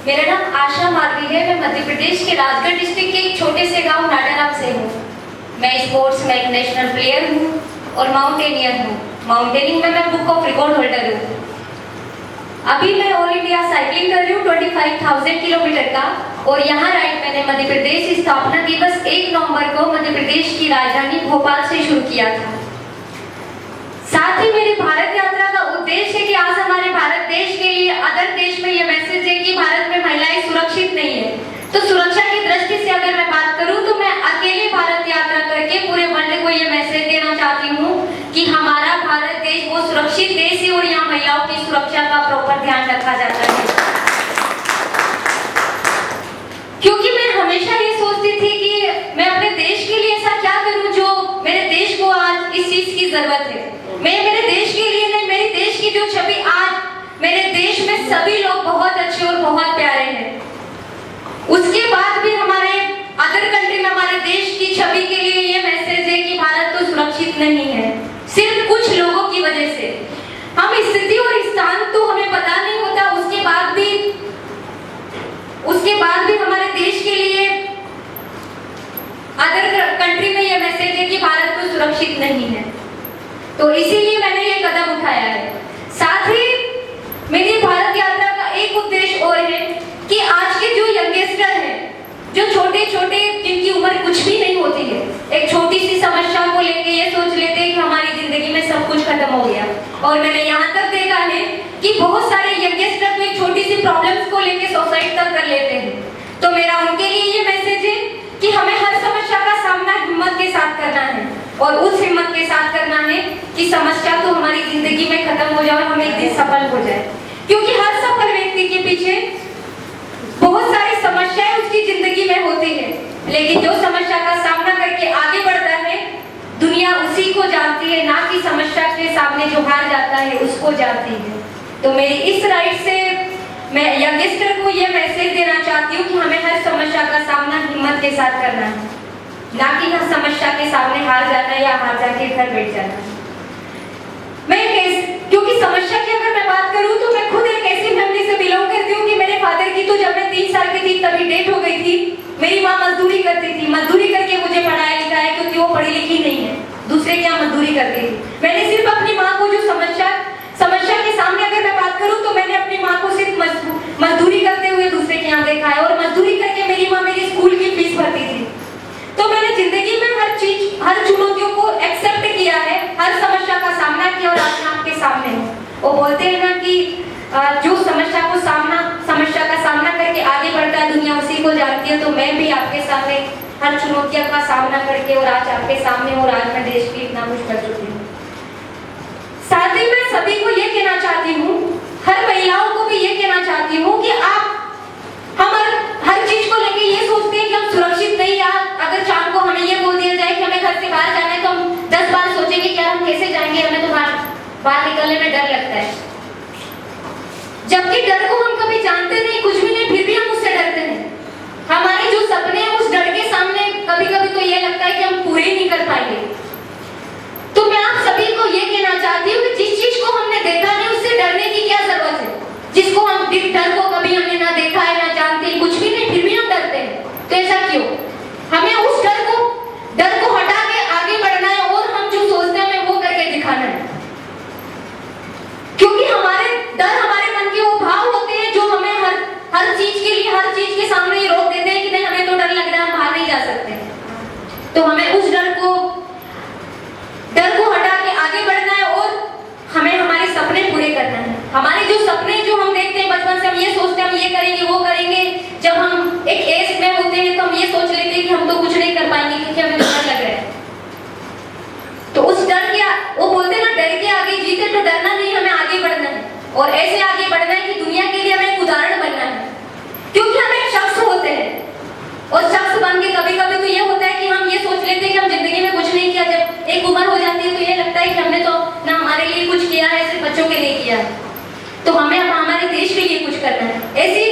मेरा नाम आशा मालवी है। मैं मध्य प्रदेश के राजगढ़ डिस्ट्रिक्ट के एक छोटे से गांव नाटाराम से हूँ। मैं स्पोर्ट्स में एक नेशनल प्लेयर हूँ और माउंटेनियर हूँ। माउंटेनिंग में मैं बुक ऑफ रिकॉर्ड होल्डर हूँ। अभी मैं ऑल इंडिया साइकिलिंग कर रही हूँ 25,000 किलोमीटर का। और यहाँ राइड मैंने मध्य प्रदेश स्थापना दिवस 1 नवंबर को मध्य प्रदेश की राजधानी भोपाल से शुरू किया था। साथ ही मेरी भारत यात्रा का उद्देश्य है कि आज हमारे भारत देश के लिए अदर देश में यह मैसेज है कि भारत में महिलाएं सुरक्षित नहीं है। तो सुरक्षा की दृष्टि से अगर मैं बात करूं तो मैं अकेले भारत यात्रा करके पूरे वर्ल्ड को यह मैसेज देना चाहती हूं कि हमारा भारत देश वो सुरक्षित देश है और यहाँ महिलाओं की सुरक्षा का प्रॉपर ध्यान रखा जाता है। क्योंकि मैं हमेशा ये सोचती थी कि मैं अपने देश के लिए ऐसा क्या करूं जो मेरे देश को आज इस चीज की जरूरत है। मैं मेरे देश के लिए नहीं, मेरे देश की जो छवि आज मेरे देश में सभी लोग बहुत अच्छे और बहुत प्यारे हैं। उसके बाद भी हमारे अदर कंट्री में हमारे देश की छवि के लिए ये मैसेज है कि भारत तो सुरक्षित नहीं है, सिर्फ कुछ लोगों की वजह से। हम स्थिति और स्थान तो हमें पता नहीं होता, उसके बाद भी हमारे देश के लिए अदर कंट्री में ये मैसेज है कि भारत तो सुरक्षित नहीं है। तो इसीलिए मैंने ये कदम उठाया है। साथ ही मेरी भारत यात्रा का एक उद्देश्य और है कि आज के जो यंगस्टर हैं, जो छोटे छोटे जिनकी उम्र कुछ भी नहीं होती है, एक छोटी सी समस्या को लेके ये सोच लेते हैं कि हमारी जिंदगी में सब कुछ खत्म हो गया। और मैंने यहाँ तक देखा है कि बहुत सारे यंगस्टर एक छोटी सी प्रॉब्लम्स को लेके सुसाइड तक कर लेते हैं। तो मेरा उनके लिए ये मैसेज है कि हमें हर समस्या का सामना हिम्मत के साथ करना है और उस हिम्मत के साथ करना है कि समस्या तो हमारी जिंदगी में खत्म हो जाए और हम एक दिन सफल हो जाए। क्योंकि हर सफल व्यक्ति के पीछे बहुत सारी समस्याएं उसकी जिंदगी में होती है, लेकिन जो समस्या का सामना करके आगे बढ़ता है दुनिया उसी को जानती है, ना कि समस्या के सामने जो हार जाता है उसको जानती है। तो मेरी इस राइड से मैं यंगस्टर को यह मैसेज देना चाहती हूँ कि हमें हर समस्या का सामना हिम्मत के साथ करना है, ना कि हर समस्या के सामने हार जाना या हार जाके घर बैठ जाना। क्योंकि समस्या की अगर मैं बात करूं तो मैं खुद एक ऐसी फैमिली से बिलोंग करती हूँ कि मेरे फादर की तो जब मैं 3 साल की थी तभी डेथ हो गई थी। मेरी माँ मजदूरी करती थी, मजदूरी करके मुझे पढ़ाया लिखाया, क्योंकि वो पढ़ी लिखी नहीं है, दूसरे के यहाँ मजदूरी करती थी। मैंने सिर्फ अपनी माँ को जो समस्या के सामने अगर मैं बात करूं तो मैंने अपनी माँ को सिर्फ मजदूरी करते हुए दूसरे के यहाँ देखा है। और मजदूरी करके मेरी माँ मेरी स्कूल की फीस भरती थी। तो मैंने जिंदगी में हर चुनौतियों को एक्सेप्ट किया है, हर समस्या का सामना किया और आज आपके सामने हूँ। वो बोलते हैं ना कि जो समस्या का सामना करके आगे बढ़ता है दुनिया उसी को जानती है। तो मैं भी आपके सामने हर चुनौतियों का सामना करके और आज आपके सामने और आज मैं देश के इतना कुछ कर चुकी हूँ। साथ ही मैं सभी को ये कहना चाहती हूँ, हर महिलाओं को भी ये कहना चाहती हूँ कि आप हम हर चीज को लेके ये सोचते हैं कि हम सुरक्षित नहीं। अगर शाम को हमें ये बोल दिया जाए कि हमें घर से बाहर जाना है तो हम 10 बार सोचेंगे कि हम कैसे जाएंगे, हमें तो बाहर निकलने में डर लगता है। जबकि डर को हम कभी जानते नहीं, कुछ भी नहीं, फिर भी हम उससे डरते हैं। हमारे जो सपने हैं उस डर के सामने कभी कभी तो ये लगता है कि हम पूरे ही नहीं कर पाएंगे। तो मैं आप सभी को ये कहना चाहती हूँ कि जिस चीज को हमने देखा नहीं उससे डरने की क्या जरूरत है। जिसको हम डर को कभी हमने ना देखा है ना जानते हैं, कुछ भी नहीं, फिर भी हम डरते हैं। तो ऐसा क्यों? हमें उस डर को हटा के आगे बढ़ना है और हम जो सोचते हैं हमें वो करके दिखाना है। क्योंकि हमारे मन के वो भाव होते हैं जो हमें हर चीज के सामने ये रोक देते हैं कि नहीं हमें तो डर लग रहा है, हम बाहर नहीं जा सकते। तो हमें उस डर को हटा के आगे बढ़ना है और हमें हमारे सपने पूरे करना है। हमारे जो सपने जो हम देखते हैं बचपन से, हम ये सोचते हैं हम ये करेंगे वो करेंगे। जब हम एक एज में होते हैं तो हम ये सोच लेते हैं कि हम तो कुछ नहीं कर पाएंगे क्योंकि हमें डर लग रहा है। तो उस डर के वो बोलते हैं ना, डर के आगे जीते। तो डरना नहीं, हमें आगे बढ़ना है और ऐसे आगे बढ़ना है कि दुनिया के लिए हमें एक उदाहरण बनना है। क्योंकि हम एक शख्स होते हैं और शख्स बन के कभी कभी तो ये होता है कि हम ये सोच लेते हैं कि हम जिंदगी में कुछ नहीं किया। जब एक उम्र हो जाती है तो ये लगता है कि हमने तो ना हमारे लिए कुछ किया है, सिर्फ बच्चों के लिए किया है। तो हमें अब हमारे देश के लिए कुछ करना है। ऐसी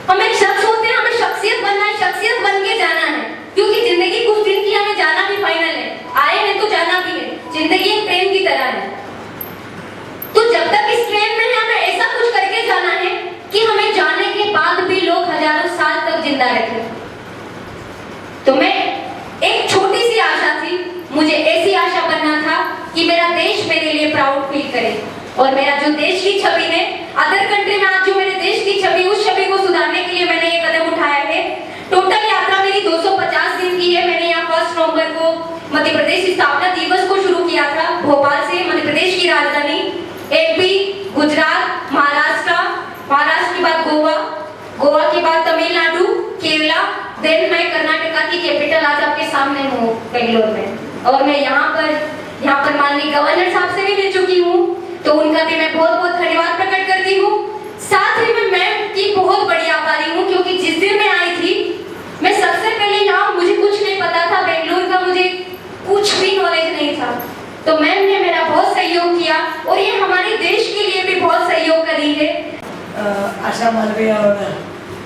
हम एक शख्स होते हैं, हमें शख्सियत बनना है, शख्सियत बन के जाना है। क्योंकि जिंदगी कुछ दिन की, हमें जाना भी फाइनल है, आए हैं तो जाना भी है। जिंदगी एक ट्रेन की तरह है। तो जब तक इस ट्रेन में हमें ऐसा कुछ जिंदा रखे। तो मैं एक छोटी सी आशा थी, मुझे ऐसी आशा बनना था कि मेरा देश मेरे लिए प्राउड फील करे और मेरा जो देश की छवि है अदर कंट्री में आज जो मेरे देश की छवि, उस छवि को सुधारने के लिए मैंने ये कदम उठाया है। टोटल यात्रा मेरी 250 दिन की है। मैंने यहाँ 1 नवंबर को मध्य प्रदेश स्थापना दिवस को शुरू किया था भोपाल से, मध्य प्रदेश की राजधानी, एमपी, गुजरात, महाराष्ट्र के बाद गोवा के बाद तमिलनाडु, केरला, देन मैं कर्नाटका की कैपिटल आज आपके सामने हूँ बेंगलोर में। और मैं यहाँ पर माननीय गवर्नर साहब से भी मिल चुकी हूँ, तो उनका भी मैं बहुत बहुत धन्यवाद प्रकट करती हूँ। साथ ही मैं मैम की बहुत बड़ी आभारी हूँ, क्योंकि जिस दिन मैं आई थी मैं सबसे पहले यहाँ, मुझे कुछ नहीं पता था, बेंगलोर का मुझे कुछ भी नॉलेज नहीं था, तो मैम ने मेरा बहुत सहयोग किया और ये हमारे देश के लिए भी बहुत सहयोग करी है। ಆಶಾ ಮಾಲ್ವಿಯ ಅವರ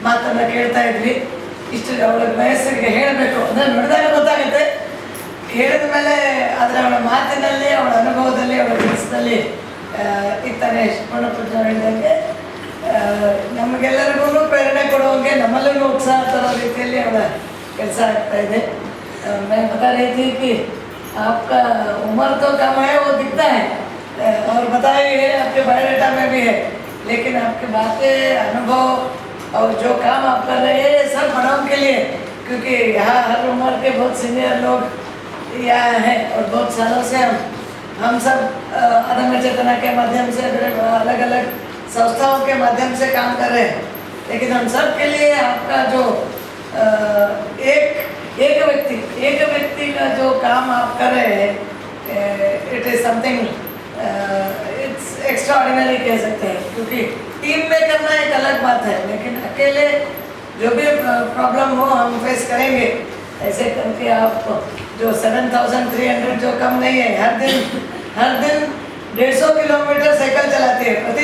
ಮಾತನ್ನು ಕೇಳ್ತಾ ಇದ್ವಿ. ಇಷ್ಟು ಅವಳ ವಯಸ್ಸಿಗೆ ಹೇಳಬೇಕು ಅಂದರೆ ನೋಡಿದಾಗ ಗೊತ್ತಾಗುತ್ತೆ, ಹೇಳಿದ ಮೇಲೆ ಅದರ ಅವಳ ಮಾತಿನಲ್ಲಿ, ಅವಳ ಅನುಭವದಲ್ಲಿ, ಅವಳ ಕೆಲಸದಲ್ಲಿ ಇರ್ತಾನೆ. ಪೂರ್ಣಪ್ರಜ್ಞ ಹೇಳಿದಂಗೆ ನಮಗೆಲ್ಲರಿಗೂ ಪ್ರೇರಣೆ ಕೊಡುವಂಗೆ, ನಮ್ಮಲ್ಲೂ ಉತ್ಸಾಹ ತರೋ ರೀತಿಯಲ್ಲಿ ಅವಳ ಕೆಲಸ ಆಗ್ತಾ ಇದೆ. मैं बता रही थी कि आपका उम्र तो कम है, वो दिखता है और बताया है आपके बायोडाटा में भी है, लेकिन आपके बातें, अनुभव और जो काम आप कर रहे हैं सब बड़ों के लिए, क्योंकि यहाँ हर उम्र के बहुत सीनियर लोग यहाँ हैं और बहुत सालों से हम सब अदम्य चेतना के माध्यम से अलग अलग संस्थाओं के माध्यम से काम कर रहे हैं, लेकिन हम सब के लिए आपका जो एक व्यक्ति का जो काम आप कर रहे हैं, it is something it's extraordinary कह सकते हैं, क्योंकि टीम में करना एक अलग बात है, लेकिन अकेले जो भी प्रॉब्लम हो हम फेस करेंगे। ऐसे करके आप जो 7300 जो कम नहीं है, हर दिन 150 किलोमीटर साइकिल चलाती है, प्रति